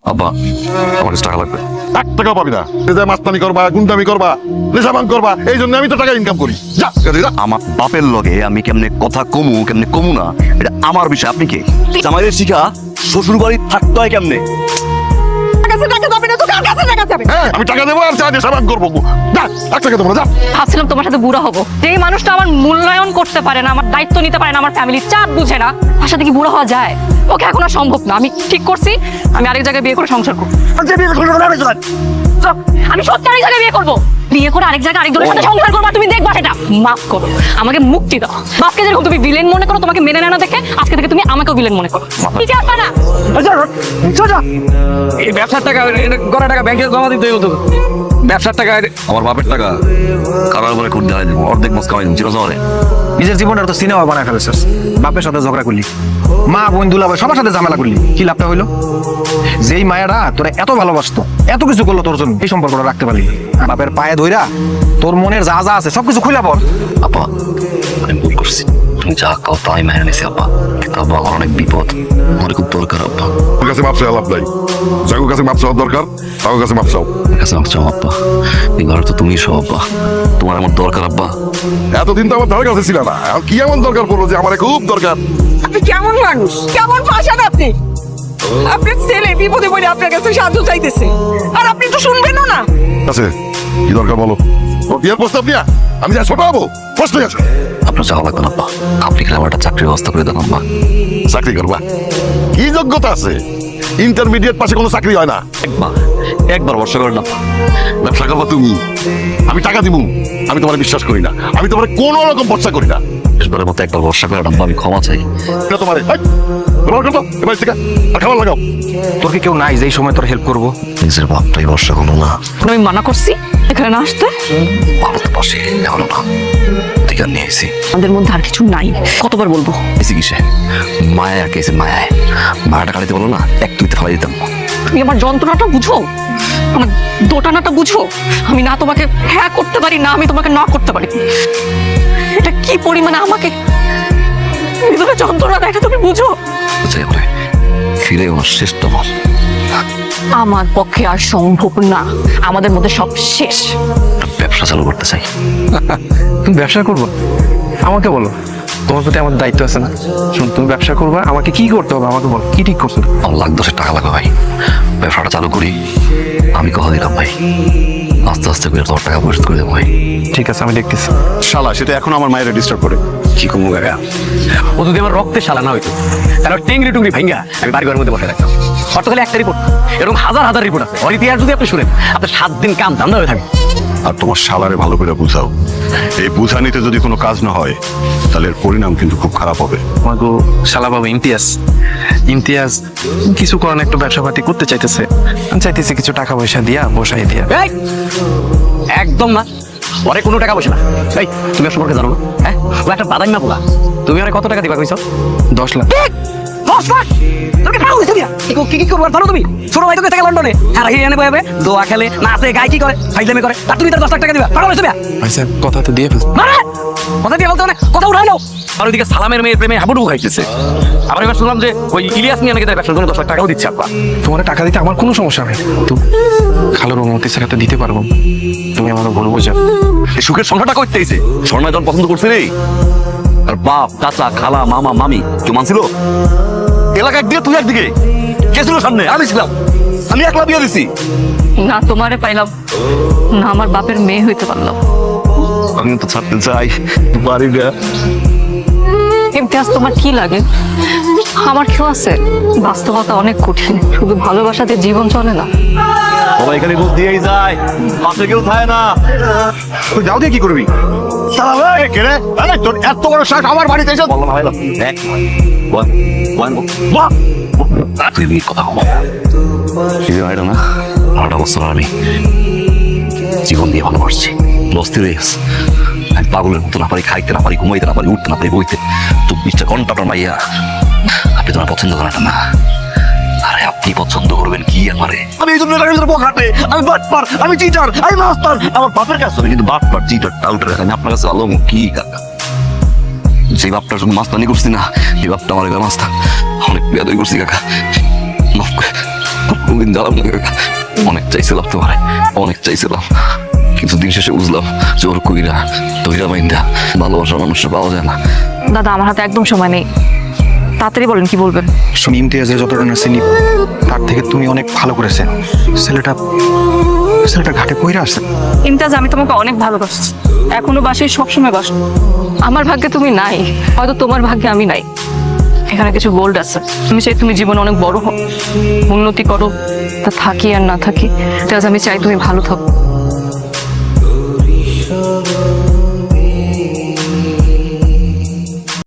আব্বা আমার কাছে টাকা লাগবে। 1 টাকাও পাবি না। এই যে মাস্তানি করবা, গুন্ডামি করবা, নেশাবান করবা, এই জন্য আমি তো টাকা ইনকাম করি। যা কাজে যা। আমার বাপের লগে আমি কেমনে কথা কেমনে কমু না, এটা আমার বিষয়। আপনি কে? আমাদের শিখা শ্বশুর বাড়ি থাকতে হয় কেমনে? হ্যাঁ, আমি টাকা দেবো আর যা নেশাবান করবো। যা 1 টাকা দেবো না, যা। ভাবছিলাম তোমার সাথে বুড়া হবো, যেই মানুষটা আমার মূল্যায়ন করতে পারে না, আমার দায়িত্ব নিতে পারে না, আমার ফ্যামিলির চাপ বুঝে না, তার সাথে কি বুড়া হওয়া যায়? ওকে এখন আর সম্ভব না। আমি ঠিক করছি, আমি আরেক জায়গায় বিয়ে করে সংসার করবো। আমি সত্যি আরেক জায়গায় বিয়ে করবো, বিয়ে করে আরেক জায়গায় আরেকজনের সাথে সংসার করবো। তুমি দেখবা সেটা। মাফ করো, আমাকে মুক্তি দাও। বাপকে যেরকম তুমি ভিলেন মনে করো, তোমাকে মেনে নেয় না দেখে আজকে থেকে তুমি আমাকেও ভিলেন মনে করো। ঠিক আছে না? এই ব্যবসার টাকা গড়া টাকা ব্যাংকে জমা দিতে হতো। ব্যবসার টাকা আমার বাপের টাকা কারার উপরে খুঁড়তে হয়, অর্ধেক মাস কামাই চির শহরে। নিজের জীবনটা তো সিনেমা বানায় ফেলেছিস। বাপের সাথে ঝগড়া করলি, মা বোন দুলাভাই সবার সাথে ঝামেলা করলি, কি লাভটা হইলো? যেই মায়েরা তোরা এত ভালোবাসতো, এত কিছু করলো তোর জন্য, এই সম্পর্কটা রাখতে পারলি। বাপের পায়ে ধইরা তোর মনের যা যা আছে সবকিছু খুলে পড়। আপা আমি ভুল করছি, তুমি যা কাও তাই মেনে নিছি আপা। কিন্তু আব্বা আমার অনেক বিপদ, আমার খুব দরকার আব্বা। তোর কাছে মাপ চাওয়া লাভ নাই। যার কাছে মাপ চাওয়ার দরকার, তার কাছে মাপ চাও। আমার কাছে মাপ চাও আব্বা, এই ঘরে তো তুমি সব আব্বা, তোমার আমার দরকার আব্বা। এতদিন তো আমার ধারে কাছে ছিল না, আর কি এমন দরকার পড়লো যে আমার খুব দরকার? আপনি কেমন মানুষ, কেমন ভাষান আপনি? আপনার ছেলে বিপদে পড়ে আপনার কাছে সাহায্য চাইতেছে, আর আপনি তো শুনবেনও না। আছে কি দরকার বলো? ও বিয়ের প্রস্তাব নিয়া আমি যা ছোট হবো, প্রশ্নই আছে। আপনার যাওয়া লাগবে না আব্বা, আপনি খেলে আমার একটা চাকরির ব্যবস্থা করে দেন আব্বা। চাকরি করবা? কি যোগ্যতা আছে? ইন্টারমিডিয়েট পাশে কোনো চাকরি হয় না। একবার ভরসা করেন আব্বা। ব্যবসা করবা তুমি, আমি টাকা দিব। আমি তোমার বিশ্বাস করি না, আমি তোমার কোনো রকম ভরসা করি না। শেষবারের মতো একবার ভরসা করেন আব্বা, আমি ক্ষমা চাই। এটা তোমার এবার থেকে আর খাবার লাগাও। তোর কি কেউ নাই যে এই সময় তোর হেল্প করবো? নিজের বাপটাই ভরসা করলো না, আমি মানা করছি এখানে না আসতে। ভালো তো পাশে এখনো না, ঠিক নিয়ে এসি। আমাদের মধ্যে আর কিছু নাই, কতবার বলবো? এসি কিসে? মায়া কেসে মায়ায় মায়াটা কাটাতে বলো না, এক তুইতে ফেলাই দিতাম। তুমি আমার যন্ত্রণাটা বুঝো, আমার দোটানাটা বুঝো। আমি না তোমাকে হ্যাঁ করতে পারি, না আমি তোমাকে না করতে পারি। এটা কি পরিমাণে আমাকে ভিতরে যন্ত্রণা দেখা তুমি বুঝো? চাই করে ফিরে আমার শেষটা বল। আমার পক্ষে আর সম্ভব না, আমাদের মধ্যে সব শেষ। ব্যবসা চালু করতে চাই। তুমি ব্যবসা করবো? আমাকে বলো, তোমার প্রতি আমার দায়িত্ব আছে না? শোন, তুমি ব্যবসা করবা, আমাকে কি করতে হবে আমাকে বলো, কি ঠিক করছো? আমার লাখ 10 টাকা লাগবে ভাই, ব্যবসাটা চালু করি। আমি কথা দিলাম ভাই, আস্তে আস্তে করে তোমার টাকা পরিশোধ করে দেবো ভাই। ঠিক আছে, আমি দেখতেছি। শালা সেটা এখন আমার মায়ের ডিস্টার্ব করে। কি করবো কাকা? ও যদি আমার রক্তে শালা না হইতো, তাহলে টেংরি টুংরি ভাঙ্গা আমি বাড়ি ঘরের মধ্যে বসে রাখতাম। ওর তো খালি একটা রিপোর্ট, এরকম হাজার হাজার রিপোর্ট আছে। ওর ইতিহাস যদি আপনি শুনেন, আপনার 7 দিন কাম ধান্দা হয়ে থাকে। আর তোমার শালারে ভালো করে বুঝাও, এই বুঝানিতে যদি কোনো কাজ না হয় তাহলে এর পরিণাম কিন্তু খুব খারাপ হবে। আমাকে শালা বাবু ইমতিয়াজ, ইমতিয়াজ কিছু করেন, একটু ব্যবসা পাতি করতে চাইতেছে। আমি চাইতেছি কিছু টাকা পয়সা দিয়া বসাই দিয়া। এই, একদম না, ওরে কোনো টাকা পয়সা না। এই, তুমি ওর সম্পর্কে জানো না? হ্যাঁ, ও একটা বাদাম না পোলা। তুমি ওরে কত টাকা দিবা কইছো? 10 লাখ। 10 লাখ? তুমি কি পাগল হইছো দিয়া? কি করবো আর জানো তুমি? ছোট ভাই তো থাকে লন্ডনে, আর হিয়ানে বয়াবে দোয়া খেলে, নাচে, গায়, কি করে, ফাইজলামি করে, আর তুমি তার 10 লাখ টাকা দিবা? পাগল হইছো দিয়া? ভাই স্যার, কথা তো দিয়ে ফেলছি। মানে কথা দিয়ে বলতে মানে কথা উঠাই নাও। আর ওইদিকে সালামের মেয়ের প্রেমে হাবুডুবু খাইতেছে। আবার এবার শুনলাম যে ওই ইলিয়াস নিয়ে নাকি তার ব্যবসার জন্য 10 লাখ টাকাও দিচ্ছে আপা। তোমার টাকা দিতে আমার কোনো সমস্যা নেই, তো খালোর অনুমতি ছাড়া তো দিতে পারবো। তুমি আমার ভুল বোঝা। এই সুখের সংখ্যাটা করতেইছে স্বর্ণায় যখন পছন্দ করছে রে, আর বাপ চাচা খালা মামা মামি কেউ মানছিল? এলাকা একদিকে তুই একদিকে, কে ছিল সামনে? আমি ছিলাম, আমি একলা বিয়ে দিছি। না তোমারে পাইলাম না, আমার বাপের মেয়ে হইতে পারলাম। আমি তো ছাড়তে চাই, পারি না। ইমতিয়াজ, তোমার কি লাগে? আমার কেউ আছে? বাস্তবতা অনেক কঠিন, শুধু ভালোবাসাতে জীবন চলে না। সবাই এখানে বুঝ দিয়েই যায়, পাশে কেউ থাকে না। তুই যাও দিয়ে কি করবি? শালা ভাই কে রে? আরে তোর এত বড় শাক আমার বাড়িতে এসে বললাম ভাই এক তুই বিয়ে কথা কম শিখে ভাইটা না। 8 বছর আমি জীবন দিয়ে ভালোবাসছি, অস্থির হয়ে গেছে। আমি পাগলের মতো না পারি, খাইতে না পারি, ঘুমাইতে না পারি, উঠতে না পারি, বইতে 24টা ঘন্টা আপনার মাইয়া। আপনি তোমার পছন্দ করেন না? আরে আপনি পছন্দ করবেন কি আমারে? আমি এই জন্য বখাটে, আমি বাটপার, আমি চিটার, আমি মাস্টার। আমার বাপের কাছে আমি কিন্তু বাটপার, চিটার, টাউটার। আমি আপনার কাছে ভালো কি কাকা? যে বাপটার সঙ্গে মাস্তানি করছি না, এই বাপটা আমার মাস্তা অনেক বেয়াদবি করছি কাকা। মাফ করে কোনোদিন জানাম না কাকা। অনেক চাইছিলাম তোমার, অনেক চাইছিলাম, কিন্তু দিন শেষে বুঝলাম জোর কইরা তৈরা মাইন্দা ভালোবাসার মানুষটা পাওয়া যায় না। দাদা আমার হাতে একদম সময় নেই, তাড়াতাড়ি বলেন কি বলবেন। শুনি ইমতিয়াজের যতটা না চিনি তার থেকে তুমি অনেক ভালো করেছে। ছেলেটা ঘাটে পইরা আসছে। ইমতাজ, আমি তোমাকে অনেক ভালোবাসি, এখনো বাসি, সবসময় বাসি। আমার ভাগ্যে তুমি নাই, হয়তো তোমার ভাগ্যে আমি নাই। এখানে কিছু গোল্ড আছে, আমি চাই তুমি জীবনে অনেক বড় হও, উন্নতি করো, তা থাকি আর না থাকি। ইমতাজ, আমি চাই তুমি ভালো থাকো।